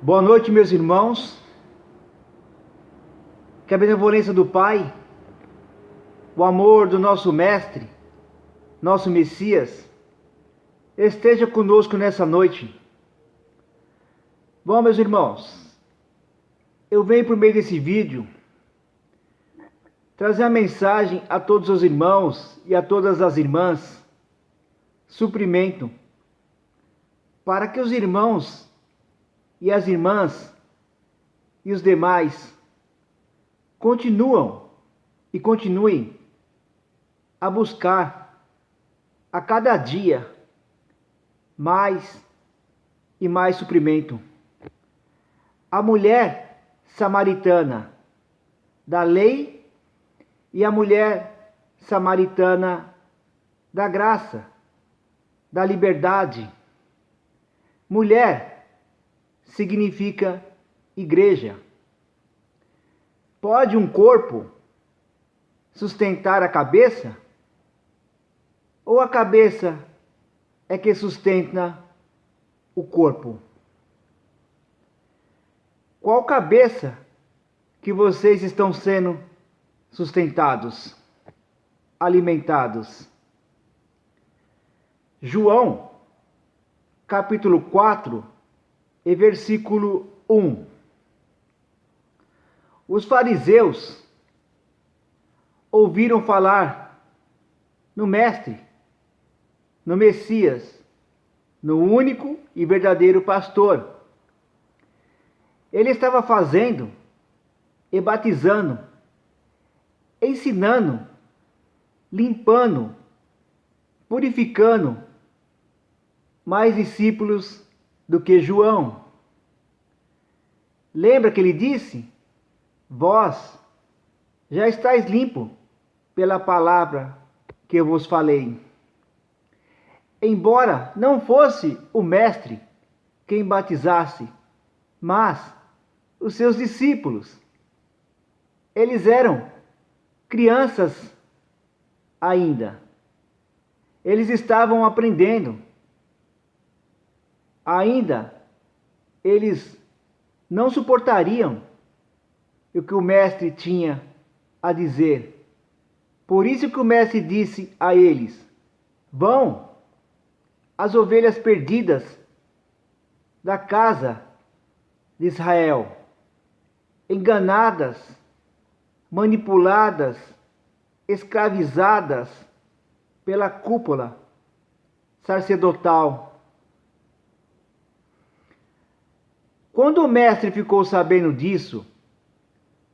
Boa noite, meus irmãos. Que a benevolência do Pai, o amor do nosso Mestre, nosso Messias, esteja conosco nessa noite. Bom, meus irmãos, eu venho por meio desse vídeo trazer a mensagem a todos os irmãos e a todas as irmãs, suprimento, para que os irmãos e as irmãs e os demais continuem a buscar a cada dia mais e mais suprimento. A mulher samaritana da lei e a mulher samaritana da graça, da liberdade. Mulher significa igreja. Pode um corpo sustentar a cabeça? Ou a cabeça é que sustenta o corpo? Qual cabeça que vocês estão sendo sustentados, alimentados? João, capítulo 4, e versículo 1. Os fariseus ouviram falar no Mestre, no Messias, no único e verdadeiro pastor. Ele estava fazendo e batizando, ensinando, limpando, purificando mais discípulos do que João. Lembra que ele disse: vós já estáis limpo pela palavra que eu vos falei. Embora não fosse o Mestre quem batizasse, mas os seus discípulos. Eles eram crianças ainda. Eles estavam aprendendo. Ainda eles não suportariam o que o Mestre tinha a dizer. Por isso que o Mestre disse a eles: vão as ovelhas perdidas da casa de Israel, enganadas, manipuladas, escravizadas pela cúpula sacerdotal. Quando o Mestre ficou sabendo disso,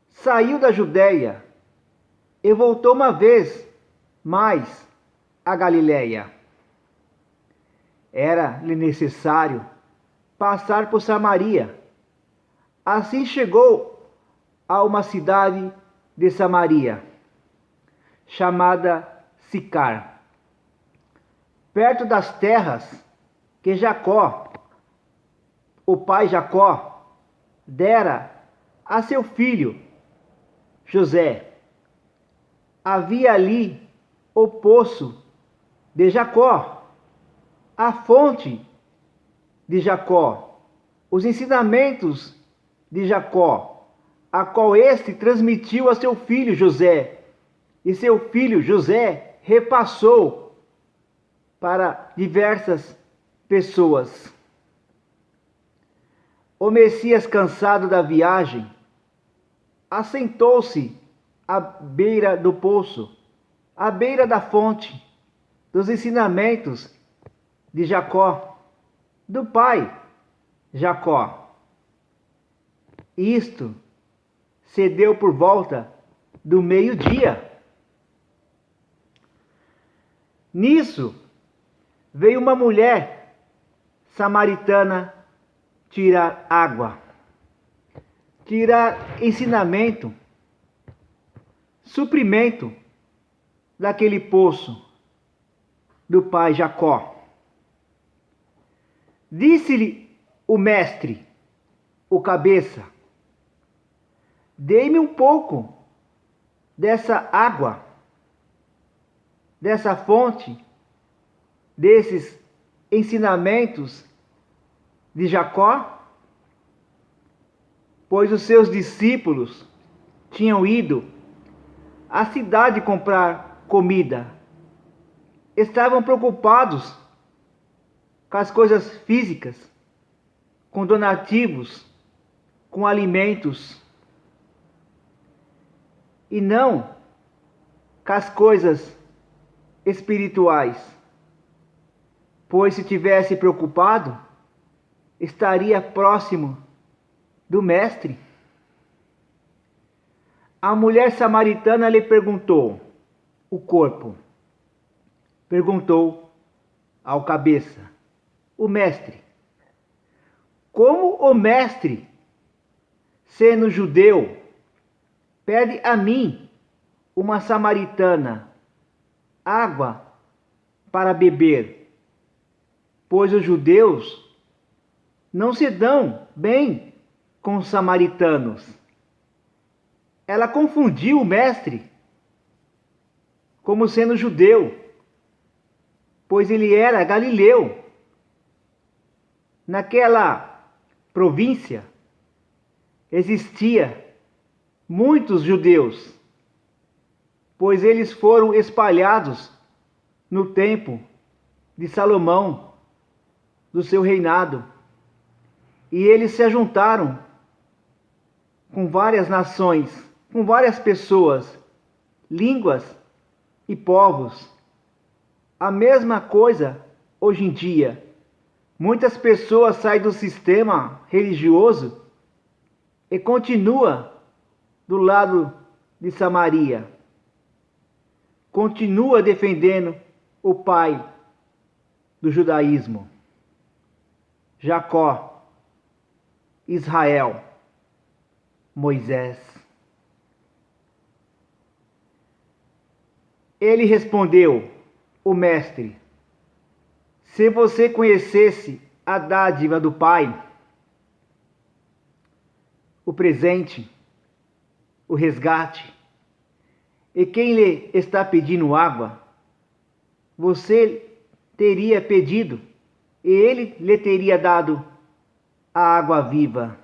saiu da Judéia e voltou uma vez mais à Galiléia. Era-lhe necessário passar por Samaria. Assim chegou a uma cidade de Samaria, chamada Sicar, perto das terras que Jacó, o pai Jacó, dera a seu filho José. Havia ali o poço de Jacó, a fonte de Jacó, os ensinamentos de Jacó, a qual este transmitiu a seu filho José, e seu filho José repassou para diversas pessoas. O Messias, cansado da viagem, assentou-se à beira do poço, à beira da fonte dos ensinamentos de Jacó, do pai Jacó. Isto se deu por volta do meio-dia. Nisso veio uma mulher samaritana tirar água, tirar ensinamento, suprimento daquele poço do pai Jacó. Disse-lhe o Mestre, o cabeça: dê-me um pouco dessa água, dessa fonte, desses ensinamentos de Jacó. pois os seus discípulos tinham ido à cidade comprar comida. Estavam preocupados com as coisas físicas, com donativos, com alimentos, e não com as coisas espirituais. Pois se tivesse preocupado, estaria próximo do Mestre. A mulher samaritana lhe perguntou, o corpo perguntou ao cabeça, o Mestre, como o Mestre, sendo judeu, pede a mim, uma samaritana, água para beber? Pois os judeus não se dão bem com os samaritanos. Ela confundiu o Mestre como sendo judeu, pois ele era galileu. Naquela província existia muitos judeus, pois eles foram espalhados no tempo de Salomão, do seu reinado, e eles se ajuntaram com várias nações, com várias pessoas, línguas e povos. A mesma coisa hoje em dia. Muitas pessoas saem do sistema religioso e continuam do lado de Samaria. Continua defendendo o pai do judaísmo, Jacó, Israel, Moisés. Ele respondeu, o Mestre, se você conhecesse a dádiva do Pai, o presente, o resgate, e quem lhe está pedindo água, você teria pedido, e ele lhe teria dado a água viva.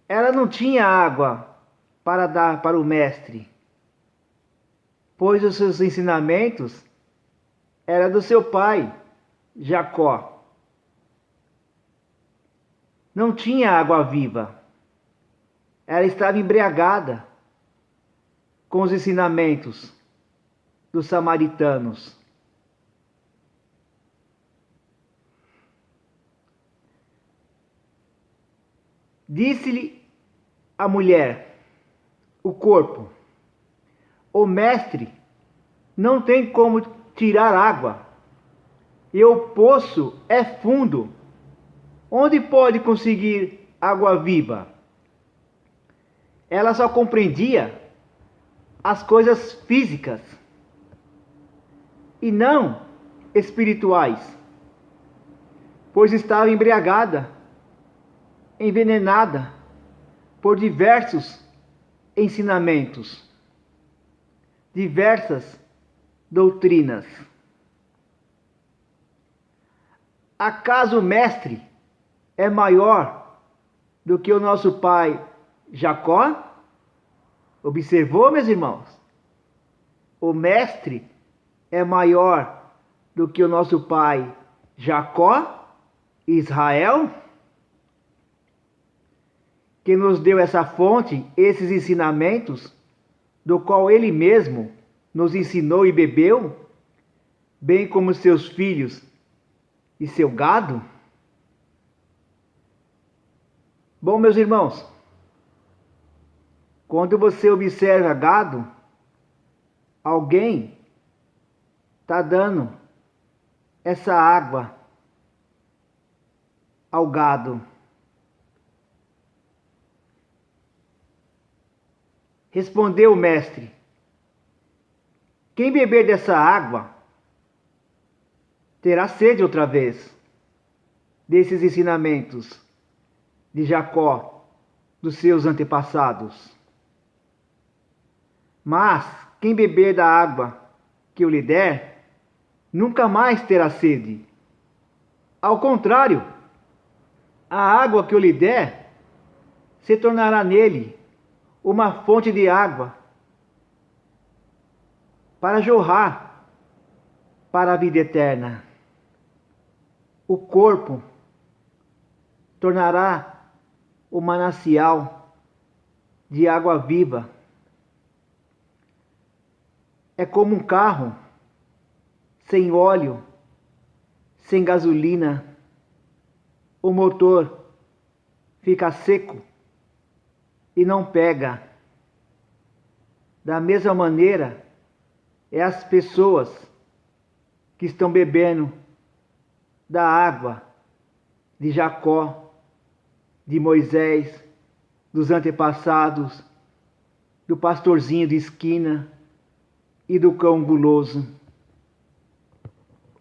Ela não tinha água para dar para o Mestre, pois os seus ensinamentos eram do seu pai, Jacó. Não tinha água viva. Ela estava embriagada com os ensinamentos dos samaritanos. Disse-lhe a mulher, o corpo, o Mestre não tem como tirar água, e o poço é fundo. Onde pode conseguir água viva? Ela só compreendia as coisas físicas e não espirituais, pois estava embriagada, envenenada por diversos ensinamentos, diversas doutrinas. Acaso o Mestre é maior do que o nosso pai Jacó? Observou, meus irmãos? O Mestre é maior do que o nosso pai Jacó, Israel, que nos deu essa fonte, esses ensinamentos, do qual ele mesmo nos ensinou e bebeu, bem como seus filhos e seu gado? Bom, meus irmãos, quando você observa gado, alguém está dando essa água ao gado. Respondeu o Mestre, quem beber dessa água terá sede outra vez, desses ensinamentos de Jacó, dos seus antepassados. Mas quem beber da água que eu lhe der, nunca mais terá sede. Ao contrário, a água que eu lhe der se tornará nele uma fonte de água para jorrar para a vida eterna. O corpo tornará o manancial de água viva. É como um carro sem óleo, sem gasolina. O motor fica seco e não pega. Da mesma maneira, é as pessoas que estão bebendo da água de Jacó, de Moisés, dos antepassados, do pastorzinho de esquina e do cão guloso.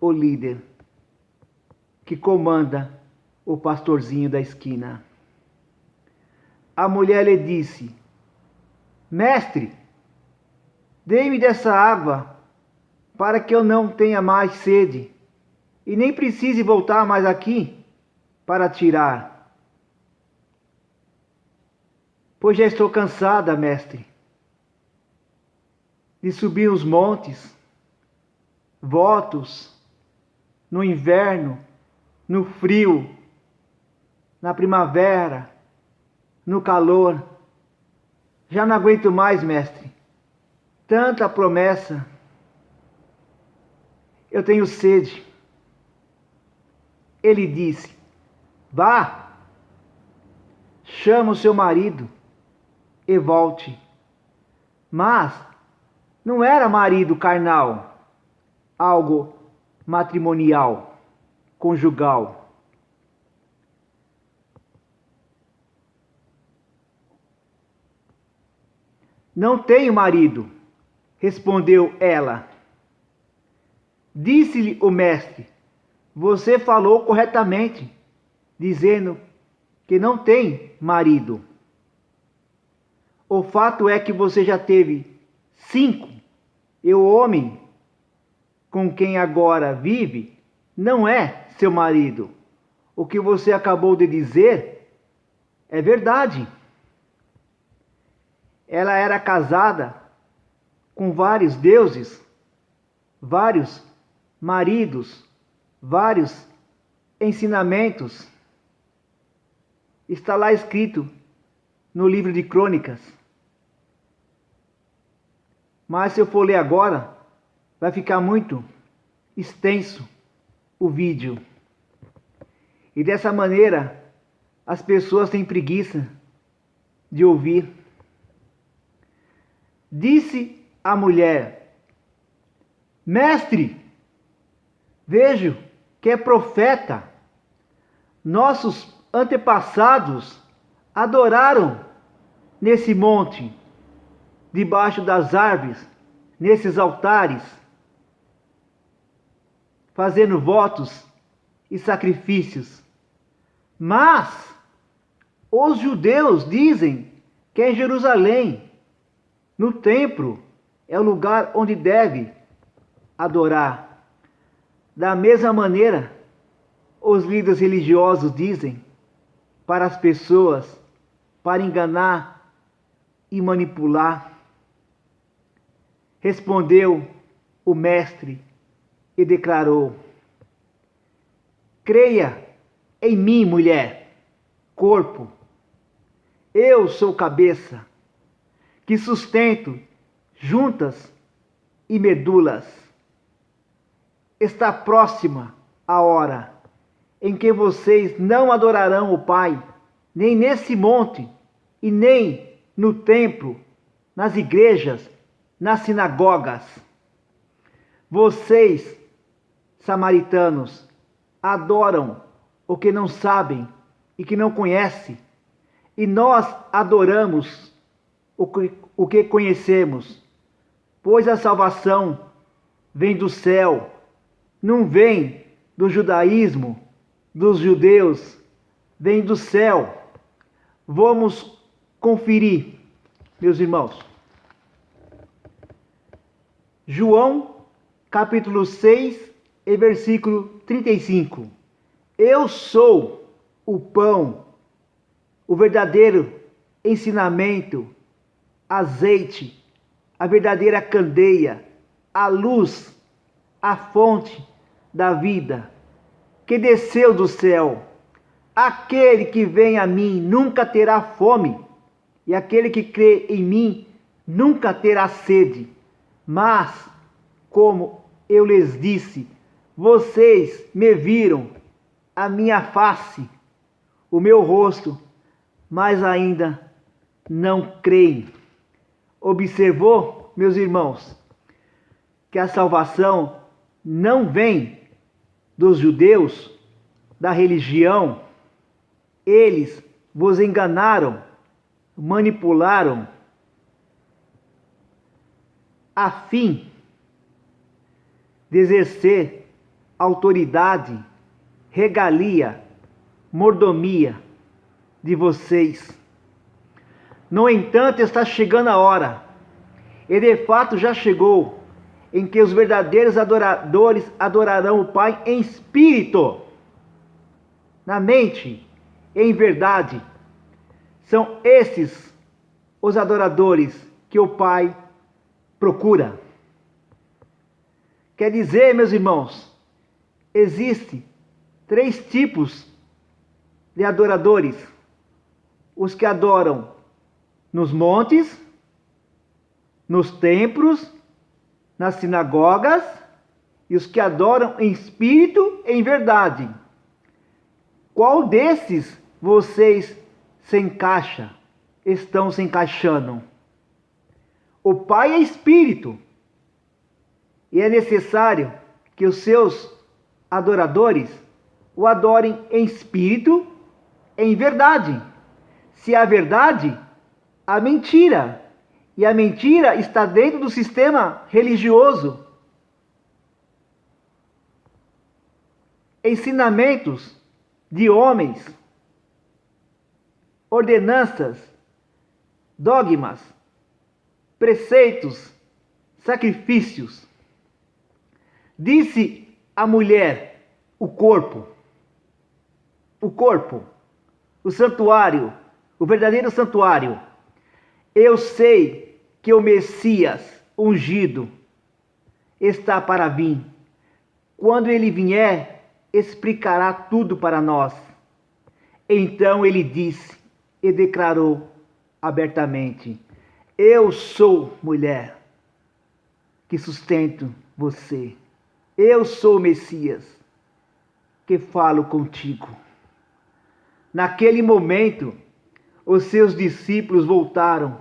O líder que comanda o pastorzinho da esquina. A mulher lhe disse: Mestre, dê-me dessa água para que eu não tenha mais sede e nem precise voltar mais aqui para tirar. Pois já estou cansada, mestre, de subir os montes, votos, no inverno, no frio, na primavera, no calor. Já não aguento mais, mestre. Tanta promessa. Eu tenho sede. Ele disse: Vá, chama o seu marido e volte. Mas não era marido carnal, algo matrimonial, conjugal. Não tenho marido, respondeu ela. Disse-lhe o mestre: Você falou corretamente, dizendo que não tem marido. O fato é que você já teve 5, e o homem com quem agora vive não é seu marido. O que você acabou de dizer é verdade. Ela era casada com vários deuses, vários maridos, vários ensinamentos. Está lá escrito no livro de Crônicas. Mas se eu for ler agora, vai ficar muito extenso o vídeo. E dessa maneira, as pessoas têm preguiça de ouvir. Disse a mulher: Mestre, vejo que é profeta. Nossos antepassados adoraram nesse monte, debaixo das árvores, nesses altares, fazendo votos e sacrifícios. Mas os judeus dizem que é em Jerusalém, no templo, é o lugar onde deve adorar. Da mesma maneira, os líderes religiosos dizem para as pessoas, para enganar e manipular. Respondeu o mestre e declarou: Creia em mim, mulher, corpo. Eu sou cabeça, que sustento juntas e medulas. Está próxima a hora em que vocês não adorarão o Pai, nem nesse monte, e nem no templo, nas igrejas, nas sinagogas. Vocês, samaritanos, adoram o que não sabem e que não conhecem, e nós adoramos o que conhecemos, pois a salvação vem do céu, não vem do judaísmo, dos judeus, vem do céu. Vamos conferir, meus irmãos. João, capítulo 6, e versículo 35. Eu sou o pão, o verdadeiro ensinamento, azeite, a verdadeira candeia, a luz, a fonte da vida, que desceu do céu. Aquele que vem a mim nunca terá fome, e aquele que crê em mim nunca terá sede. Mas, como eu lhes disse, vocês me viram a minha face, o meu rosto, mas ainda não creem. Observou, meus irmãos, que a salvação não vem dos judeus, da religião. Eles vos enganaram, manipularam, a fim de exercer autoridade, regalia, mordomia de vocês. No entanto, está chegando a hora, e de fato já chegou, em que os verdadeiros adoradores adorarão o Pai em espírito, na mente, em verdade. São esses os adoradores que o Pai procura. Quer dizer, meus irmãos, existem 3 tipos de adoradores: os que adoram nos montes, nos templos, nas sinagogas, e os que adoram em espírito e em verdade. Qual desses vocês estão se encaixando? O Pai é espírito, e é necessário que os seus adoradores o adorem em espírito e em verdade. Se há verdade, há mentira, e a mentira está dentro do sistema religioso. Ensinamentos de homens, ordenanças, dogmas, preceitos, sacrifícios. Disse a mulher: o corpo, o santuário, o verdadeiro santuário. Eu sei que o Messias ungido está para vir. Quando ele vier, explicará tudo para nós. Então ele disse e declarou abertamente: eu sou mulher que sustento você. Eu sou o Messias que falo contigo. Naquele momento, os seus discípulos voltaram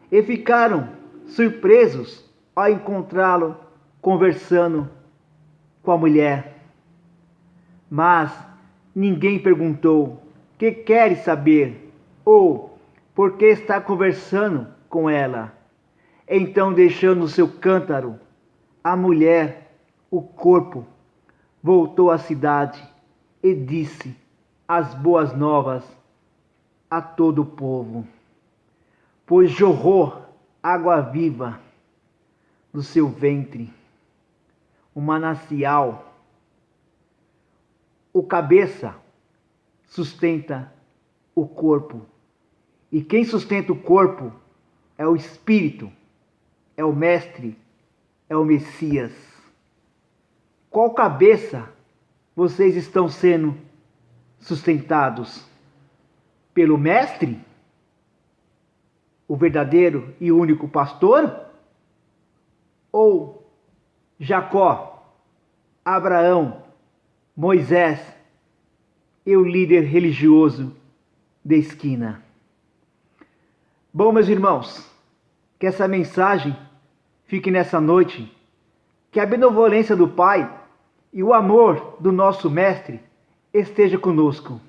e ficaram surpresos ao encontrá-lo conversando com a mulher. Mas ninguém perguntou: que queres saber? Ou por que está conversando com ela? Então, deixando o seu cântaro, a mulher, o corpo, voltou à cidade e disse as boas novas a todo o povo, pois jorrou água viva do seu ventre, um manancial. O cabeça sustenta o corpo, e quem sustenta o corpo é o Espírito, é o Mestre, é o Messias. Qual cabeça vocês estão sendo sustentados? Pelo Mestre, o verdadeiro e único pastor? Ou Jacó, Abraão, Moisés e o líder religioso de esquina? Bom, meus irmãos, que essa mensagem fique nessa noite, que a benevolência do Pai e o amor do nosso Mestre esteja conosco.